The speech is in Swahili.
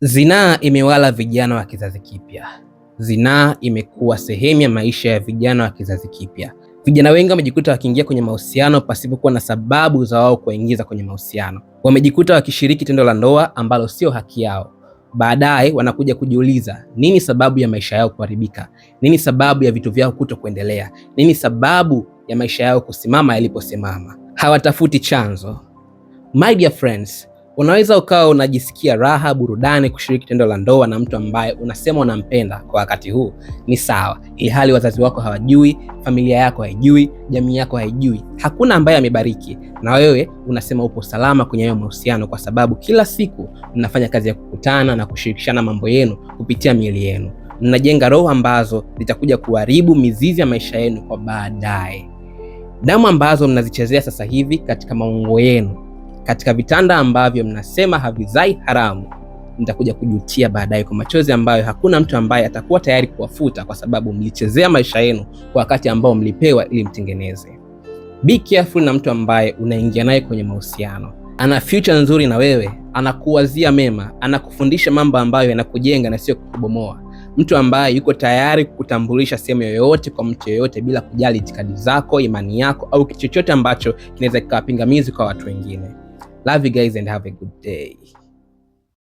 Zinaa imewala vijana wa kizazi kipya. Zinaa imekuwa sehemu ya maisha ya vijana wa kizazi kipya. Vijana wengi wamejikuta wakiingia kwenye mahusiano pasipokuwa na sababu za wao kuingiza kwenye mahusiano. Wamejikuta wakishiriki tendo la ndoa ambalo sio haki yao. Baadaye wanakuja kujiuliza nini sababu ya maisha yao kuharibika? Nini sababu ya vitu vyao kutokuendelea? Nini sababu ya maisha yao kusimama yaliposimama? Hawatafuti chanzo. My dear friends, unaweza ukawa unajisikia raha, burudani kushiriki tendo la ndoa na mtu ambaye unasema unampenda kwa wakati huu. Ni sawa, ili hali wazazi wako hawajui, familia yako haijui, jamii yako haijui. Hakuna ambaye amebariki, na wewe unasema upo salama kwenye hayo mahusiano kwa sababu kila siku mnafanya kazi ya kukutana na kushirikishana mambo yenu kupitia miili yenu. Mnajenga roho ambazo zitakuja kuharibu mizizi ya maisha yenu kwa baadaye. Damu ambazo mnazichezea sasa hivi katika maungo yenu, katika vitanda ambavyo mnasema havizai haramu, mtakuja kujutia baadaye kwa machozi ambayo hakuna mtu ambaye atakuwa tayari kuwafuta, kwa sababu mlichezea maisha yenu kwa wakati ambao mlipewa ili mtengeneze. Be careful na mtu ambaye unaingia naye kwenye mahusiano. Ana future nzuri na wewe, anakuwazia mema, anakufundisha mambo ambayo yanakujenga na sio kukubomoa. Mtu ambaye yuko tayari kukutambulisha sehemu yoyote kwa mtu yoyote bila kujali itikadi zako, imani yako au kitu chochote ambacho kinaweza kikawa pingamizi kwa watu wengine. Love you guys and have a good day.